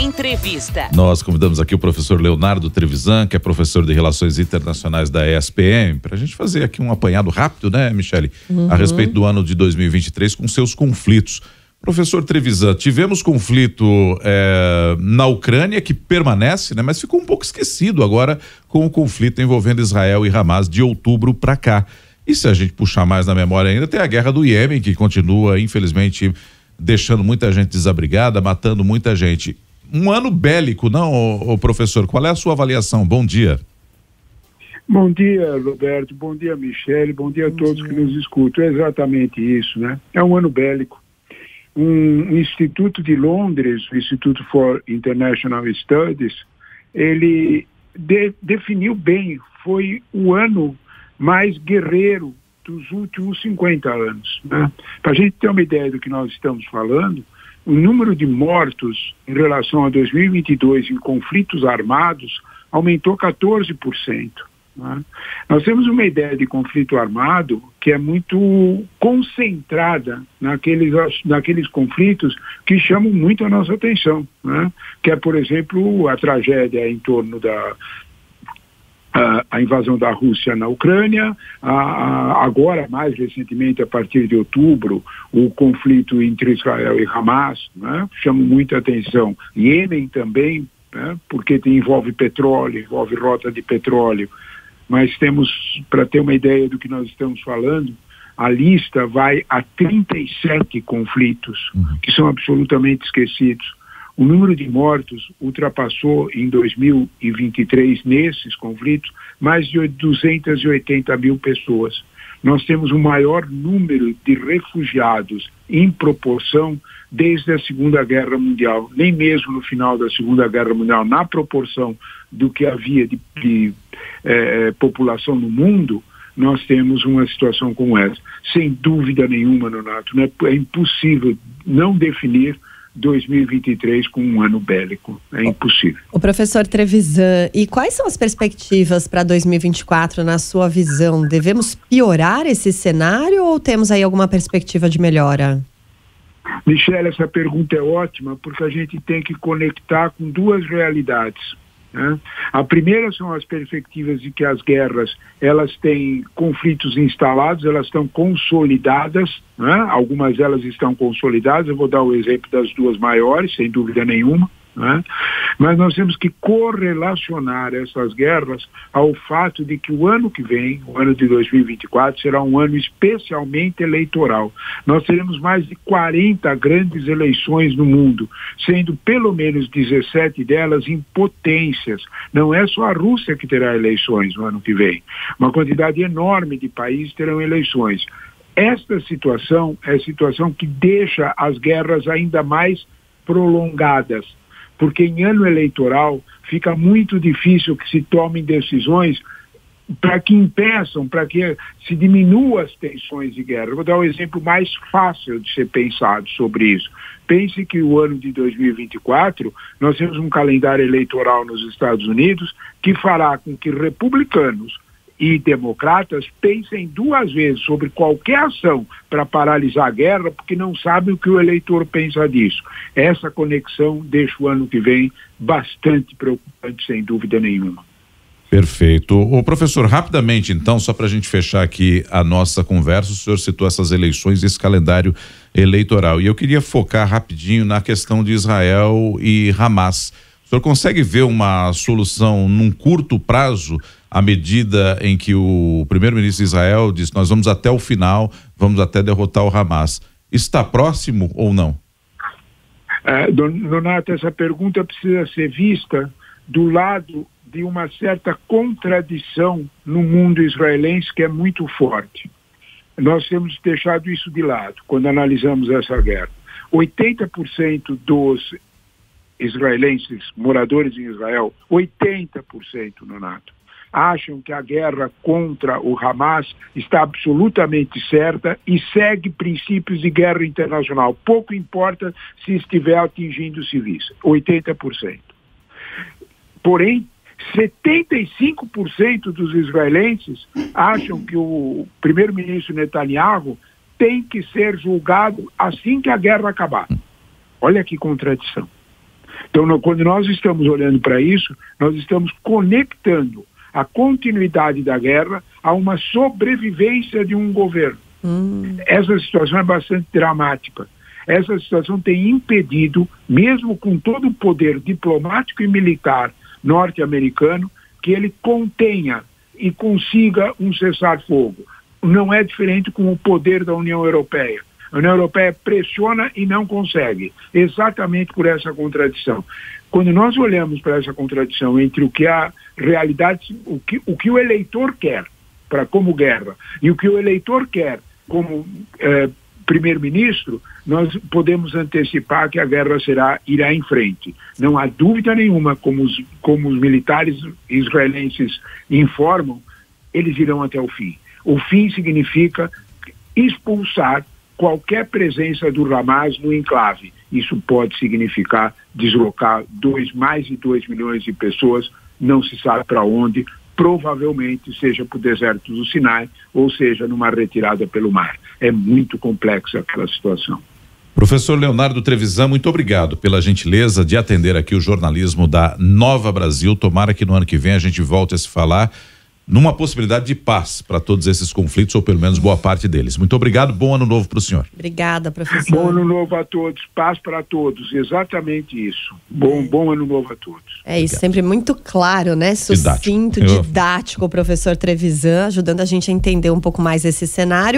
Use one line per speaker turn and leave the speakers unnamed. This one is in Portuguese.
Entrevista.
Nós convidamos aqui o professor Leonardo Trevisan, que é professor de Relações Internacionais da ESPM, para a gente fazer aqui um apanhado rápido, né, Michele, a respeito do ano de 2023 com seus conflitos. Professor Trevisan, tivemos conflito na Ucrânia, que permanece, né, mas ficou um pouco esquecido agora com o conflito envolvendo Israel e Hamas de outubro para cá. E se a gente puxar mais na memória ainda, tem a guerra do Iêmen, que continua, infelizmente, deixando muita gente desabrigada, matando muita gente. Um ano bélico, não, professor? Qual é a sua avaliação? Bom dia.
Bom dia, Roberto. Bom dia, Michele. Bom dia a todos que nos escutam. É exatamente isso, né? É um ano bélico. Um instituto de Londres, o Institute for International Studies, ele definiu bem, foi o ano mais guerreiro dos últimos 50 anos. Né? Para a gente ter uma ideia do que nós estamos falando, o número de mortos em relação a 2022 em conflitos armados aumentou 14%. Né? Nós temos uma ideia de conflito armado que é muito concentrada naqueles conflitos que chamam muito a nossa atenção, né? Que é, por exemplo, a tragédia em torno a invasão da Rússia na Ucrânia, agora, mais recentemente, a partir de outubro, o conflito entre Israel e Hamas, né? Chama muita atenção. Iêmen também, né? Porque envolve petróleo, envolve rota de petróleo. Mas temos, para ter uma ideia do que nós estamos falando, a lista vai a 37 conflitos, que são absolutamente esquecidos. O número de mortos ultrapassou em 2023, nesses conflitos, mais de 280 mil pessoas. Nós temos o maior número de refugiados em proporção desde a Segunda Guerra Mundial. Nem mesmo no final da Segunda Guerra Mundial, na proporção do que havia de população no mundo, nós temos uma situação como essa. Sem dúvida nenhuma, Nonato, né? É impossível não definir 2023 com um ano bélico. É impossível.
O professor Trevisan, e quais são as perspectivas para 2024 na sua visão? Devemos piorar esse cenário ou temos aí alguma perspectiva de melhora?
Michele, essa pergunta é ótima porque a gente tem que conectar com duas realidades. Né? A primeira são as perspectivas de que as guerras, elas têm conflitos instalados, elas estão consolidadas, né? Algumas delas estão consolidadas, eu vou dar o exemplo das duas maiores, sem dúvida nenhuma, né? Mas nós temos que correlacionar essas guerras ao fato de que o ano que vem, o ano de 2024, será um ano especialmente eleitoral. Nós teremos mais de 40 grandes eleições no mundo, sendo pelo menos 17 delas em potências. Não é só a Rússia que terá eleições no ano que vem. Uma quantidade enorme de países terão eleições. Esta situação é a situação que deixa as guerras ainda mais prolongadas, porque em ano eleitoral fica muito difícil que se tomem decisões para que impeçam, para que se diminua as tensões de guerra. Eu vou dar um exemplo mais fácil de ser pensado sobre isso. Pense que o ano de 2024, nós temos um calendário eleitoral nos Estados Unidos que fará com que republicanos e democratas pensem duas vezes sobre qualquer ação para paralisar a guerra, porque não sabem o que o eleitor pensa disso. Essa conexão deixa o ano que vem bastante preocupante, sem dúvida nenhuma.
Perfeito. O professor, rapidamente então, só para a gente fechar aqui a nossa conversa, o senhor citou essas eleições, esse calendário eleitoral, e eu queria focar rapidinho na questão de Israel e Hamas. O senhor consegue ver uma solução num curto prazo, à medida em que o primeiro-ministro de Israel diz: nós vamos até o final, vamos até derrotar o Hamas? Está próximo ou não?
Donato, essa pergunta precisa ser vista do lado de uma certa contradição no mundo israelense que é muito forte. Nós temos deixado isso de lado quando analisamos essa guerra. 80% dos israelenses, moradores em Israel, 80%, Nonato, acham que a guerra contra o Hamas está absolutamente certa e segue princípios de guerra internacional. Pouco importa se estiver atingindo civis. 80%. Porém, 75% dos israelenses acham que o primeiro-ministro Netanyahu tem que ser julgado assim que a guerra acabar. Olha que contradição. Então, quando nós estamos olhando para isso, nós estamos conectando a continuidade da guerra a uma sobrevivência de um governo. Essa situação é bastante dramática. Essa situação tem impedido, mesmo com todo o poder diplomático e militar norte-americano, que ele contenha e consiga um cessar-fogo. Não é diferente com o poder da União Europeia. A União Europeia pressiona e não consegue, exatamente por essa contradição. Quando nós olhamos para essa contradição entre o que a realidade, o que o eleitor quer como guerra e o que o eleitor quer como primeiro-ministro, nós podemos antecipar que a guerra irá em frente. Não há dúvida nenhuma, como os militares israelenses informam, eles irão até o fim. O fim significa expulsar qualquer presença do Hamas no enclave. Isso pode significar deslocar mais de 2 milhões de pessoas, não se sabe para onde, provavelmente seja para o deserto do Sinai, ou seja, numa retirada pelo mar. É muito complexa aquela situação.
Professor Leonardo Trevisan, muito obrigado pela gentileza de atender aqui o jornalismo da Nova Brasil. Tomara que no ano que vem a gente volte a se falar numa possibilidade de paz para todos esses conflitos, ou pelo menos boa parte deles. Muito obrigado, bom ano novo para o senhor.
Obrigada, professor.
Bom ano novo a todos, paz para todos, exatamente isso. Bom ano novo a todos.
É isso, sempre muito claro, né? Sucinto, didático, o professor Trevisan, ajudando a gente a entender um pouco mais esse cenário.